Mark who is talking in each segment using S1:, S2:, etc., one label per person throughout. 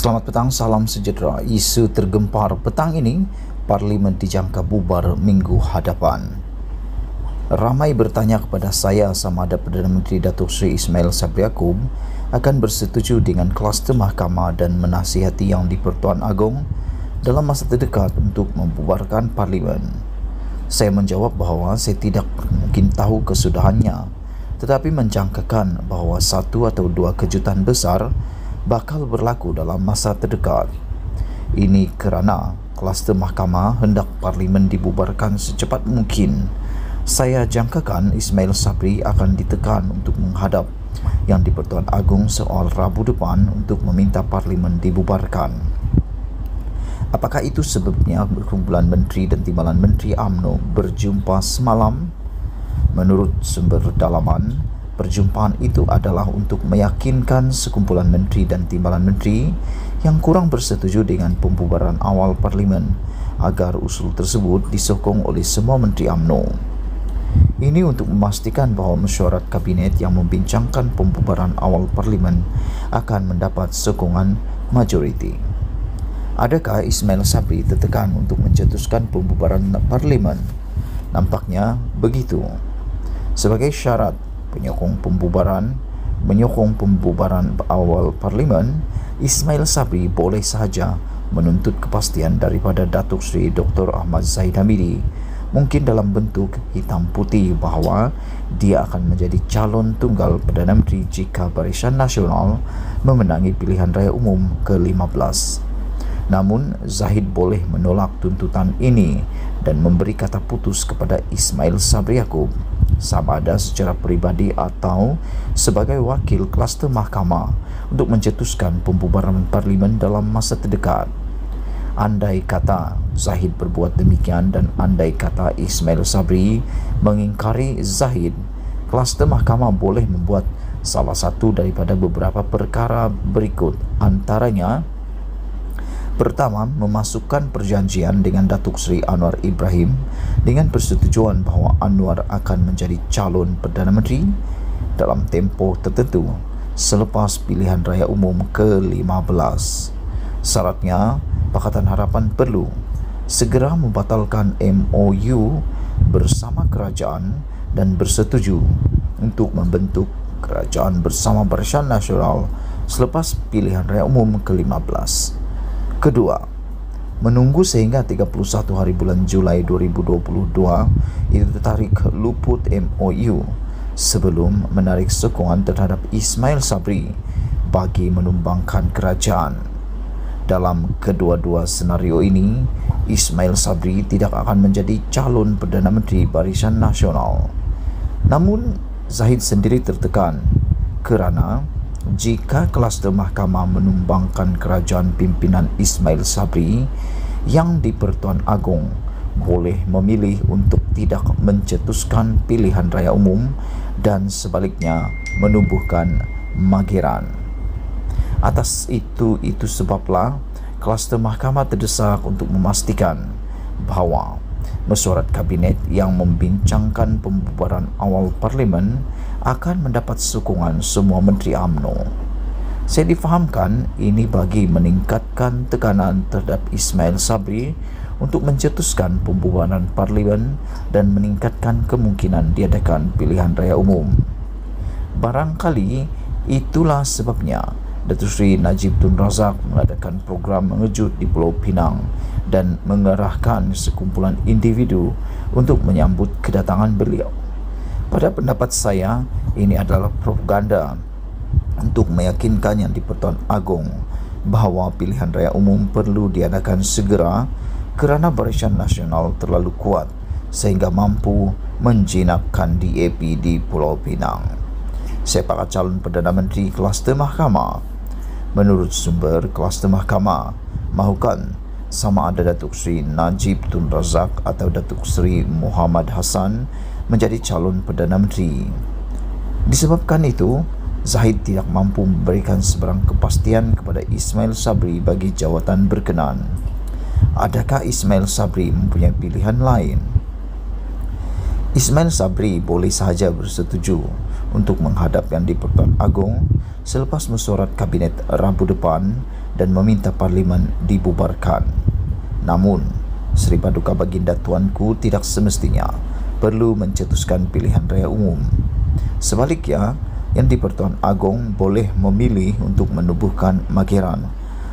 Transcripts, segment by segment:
S1: Selamat petang, salam sejahtera. Isu tergempar petang ini, Parlimen dijangka bubar minggu hadapan. Ramai bertanya kepada saya sama ada Perdana Menteri Datuk Seri Ismail Sabri Yaakob akan bersetuju dengan kluster mahkamah dan menasihati Yang di-Pertuan Agong dalam masa terdekat untuk membubarkan Parlimen. Saya menjawab bahawa saya tidak mungkin tahu kesudahannya, tetapi menjangkakan bahawa satu atau dua kejutan besar bakal berlaku dalam masa terdekat. Ini kerana kluster mahkamah hendak Parlimen dibubarkan secepat mungkin. Saya jangkakan Ismail Sabri akan ditekan untuk menghadap Yang di-Pertuan Agong soal Rabu depan untuk meminta Parlimen dibubarkan. Apakah itu sebabnya kumpulan menteri dan timbalan menteri UMNO berjumpa semalam? Menurut sumber dalaman, perjumpaan itu adalah untuk meyakinkan sekumpulan menteri dan timbalan menteri yang kurang bersetuju dengan pembubaran awal Parlimen agar usul tersebut disokong oleh semua menteri UMNO. Ini untuk memastikan bahawa mesyuarat kabinet yang membincangkan pembubaran awal Parlimen akan mendapat sokongan majoriti. Adakah Ismail Sabri tertekan untuk mencetuskan pembubaran Parlimen? Nampaknya begitu. Sebagai syarat menyokong pembubaran awal Parlimen, Ismail Sabri boleh sahaja menuntut kepastian daripada Datuk Seri Dr. Ahmad Zahid Hamidi, mungkin dalam bentuk hitam putih bahawa dia akan menjadi calon tunggal Perdana Menteri jika Barisan Nasional memenangi pilihan raya umum ke-15. Namun, Zahid boleh menolak tuntutan ini dan memberi kata putus kepada Ismail Sabri Yaakob, sama ada secara peribadi atau sebagai wakil kluster mahkamah untuk mencetuskan pembubaran Parlimen dalam masa terdekat. Andai kata Zahid berbuat demikian dan andai kata Ismail Sabri mengingkari Zahid, kluster mahkamah boleh membuat salah satu daripada beberapa perkara berikut, antaranya: pertama, memasukkan perjanjian dengan Datuk Seri Anwar Ibrahim dengan persetujuan bahawa Anwar akan menjadi calon Perdana Menteri dalam tempoh tertentu selepas pilihan raya umum ke-15. Syaratnya, Pakatan Harapan perlu segera membatalkan MOU bersama kerajaan dan bersetuju untuk membentuk kerajaan bersama Barisan Nasional selepas pilihan raya umum ke-15. Kedua, menunggu sehingga 31 hari bulan Julai 2022 itu tarik luput MOU sebelum menarik sokongan terhadap Ismail Sabri bagi menumbangkan kerajaan. Dalam kedua-dua senario ini, Ismail Sabri tidak akan menjadi calon Perdana Menteri Barisan Nasional. Namun, Zahid sendiri tertekan kerana jika kluster mahkamah menumbangkan kerajaan pimpinan Ismail Sabri, Yang di-Pertuan Agong boleh memilih untuk tidak mencetuskan pilihan raya umum dan sebaliknya menumbuhkan Mageran. Atas itu sebablah kluster mahkamah terdesak untuk memastikan bahawa mesyuarat kabinet yang membincangkan pembubaran awal Parlimen akan mendapat sokongan semua menteri UMNO. Saya difahamkan ini bagi meningkatkan tekanan terhadap Ismail Sabri untuk mencetuskan pembubaran Parlimen dan meningkatkan kemungkinan diadakan pilihan raya umum. Barangkali itulah sebabnya Datuk Seri Najib Tun Razak mengadakan program mengejut di Pulau Pinang dan mengerahkan sekumpulan individu untuk menyambut kedatangan beliau. Pada pendapat saya, ini adalah propaganda untuk meyakinkan Yang di-Pertuan Agong bahawa pilihan raya umum perlu diadakan segera kerana Barisan Nasional terlalu kuat sehingga mampu menjinakkan DAP di Pulau Pinang. Saya bakal calon Perdana Menteri kluster mahkamah. Menurut sumber, kluster mahkamah mahukan sama ada Datuk Seri Najib Tun Razak atau Datuk Seri Muhammad Hassan menjadi calon Perdana Menteri. Disebabkan itu, Zahid tidak mampu memberikan sebarang kepastian kepada Ismail Sabri bagi jawatan berkenan. Adakah Ismail Sabri mempunyai pilihan lain? Ismail Sabri boleh sahaja bersetuju untuk menghadap Yang di-Pertuan Agong selepas mesyuarat kabinet Rabu depan dan meminta parlimen dibubarkan. Namun, Sri Paduka Baginda Tuanku tidak semestinya perlu mencetuskan pilihan raya umum. Sebaliknya, Yang di-Pertuan Agong boleh memilih untuk menubuhkan Mageran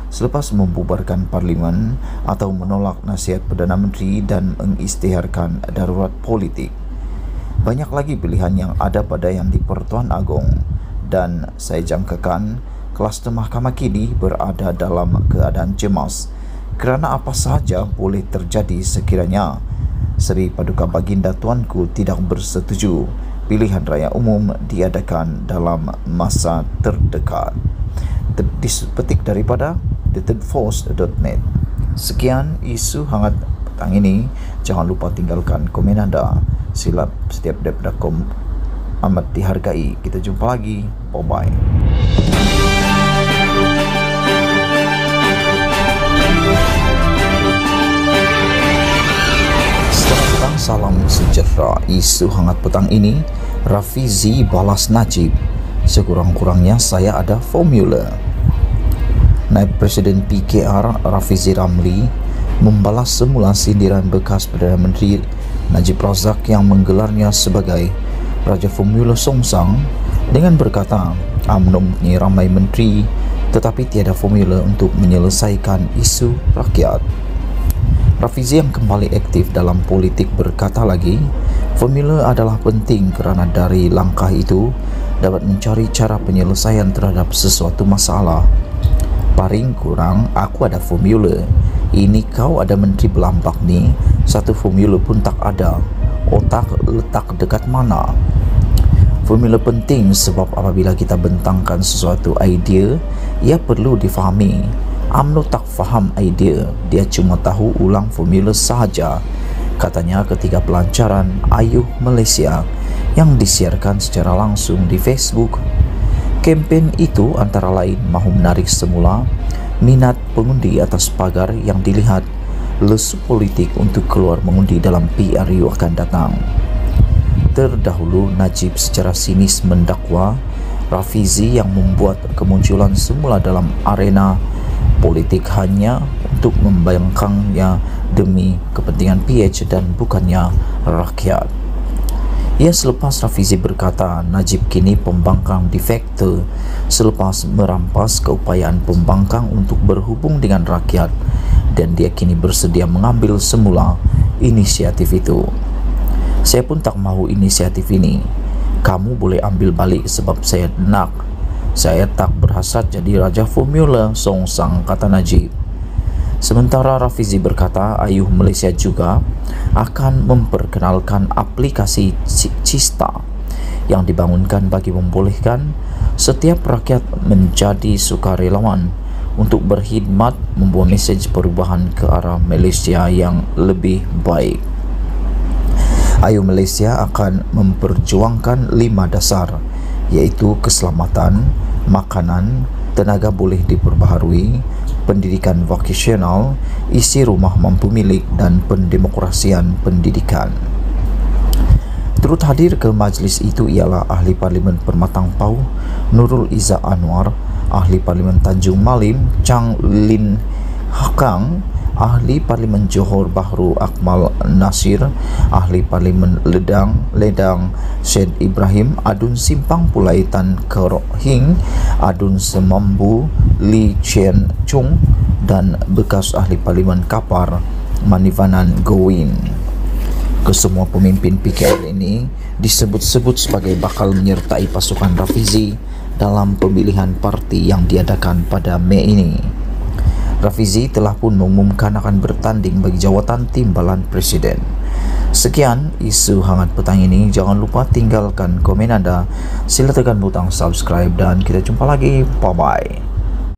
S1: selepas membubarkan parlimen atau menolak nasihat Perdana Menteri dan mengisytiharkan darurat politik. Banyak lagi pilihan yang ada pada Yang di-Pertuan Agong, dan saya jangkakan kluster mahkamah kini berada dalam keadaan cemas kerana apa sahaja boleh terjadi sekiranya Sri Paduka Baginda Tuanku tidak bersetuju pilihan raya umum diadakan dalam masa terdekat. Dipetik daripada thethirdforce.net. Sekian isu hangat petang ini. Jangan lupa tinggalkan komen anda. Setiap dep.com amat dihargai. Kita jumpa lagi. Bye-bye. Salam sejahtera. Isu hangat petang ini, Rafizi balas Najib. Sekurang-kurangnya saya ada formula. Naib Presiden PKR Rafizi Ramli membalas semula sindiran bekas Perdana Menteri Najib Razak yang menggelarnya sebagai Raja Formula Songsang dengan berkata, UMNO mempunyai ramai menteri tetapi tiada formula untuk menyelesaikan isu rakyat. Rafizi yang kembali aktif dalam politik berkata lagi, formula adalah penting kerana dari langkah itu dapat mencari cara penyelesaian terhadap sesuatu masalah. Paling kurang aku ada formula. Ini kau ada menteri belambak ni, satu formula pun tak ada. Otak letak dekat mana? Formula penting sebab apabila kita bentangkan sesuatu idea, ia perlu difahami. UMNO tak faham idea, dia cuma tahu ulang formula sahaja, katanya ketika pelancaran Ayuh Malaysia yang disiarkan secara langsung di Facebook. Kempen itu antara lain mahu menarik semula minat pengundi atas pagar yang dilihat lesu politik untuk keluar mengundi dalam PRU akan datang. Terdahulu Najib secara sinis mendakwa Rafizi yang membuat kemunculan semula dalam arena politik hanya untuk membangkangnya demi kepentingan PH dan bukannya rakyat. Ia selepas Rafizi berkata Najib kini pembangkang de facto selepas merampas keupayaan pembangkang untuk berhubung dengan rakyat, dan dia kini bersedia mengambil semula inisiatif itu. Saya pun tak mahu inisiatif ini. Kamu boleh ambil balik sebab saya nak. Saya tak berhasrat jadi Raja Formula Songsang, kata Najib. Sementara Rafizi berkata Ayuh Malaysia juga akan memperkenalkan aplikasi Cista yang dibangunkan bagi membolehkan setiap rakyat menjadi sukarelawan untuk berkhidmat membawa mesej perubahan ke arah Malaysia yang lebih baik. Ayuh Malaysia akan memperjuangkan 5 dasar, iaitu keselamatan, makanan, tenaga boleh diperbaharui, pendidikan vokasional, isi rumah mampu milik dan pendemokrasian pendidikan. Turut hadir ke majlis itu ialah Ahli Parlimen Permatang Pau Nurul Izzah Anwar, Ahli Parlimen Tanjung Malim Chang Lin Hakang, Ahli Parlimen Johor Bahru Akmal Nasir, Ahli Parlimen Ledang Syed Ibrahim, Adun Simpang Pulai Tan Kerohing, Adun Semambu Lee Chien Chung, dan bekas Ahli Parlimen Kapar Manivanan Gowin. Kesemua pemimpin PKR ini disebut-sebut sebagai bakal menyertai pasukan Rafizi dalam pemilihan parti yang diadakan pada Mei ini. Rafizi telah pun mengumumkan akan bertanding bagi jawatan timbalan presiden. Sekian isu hangat petang ini. Jangan lupa tinggalkan komen anda, sila tekan butang subscribe dan kita jumpa lagi. Bye bye.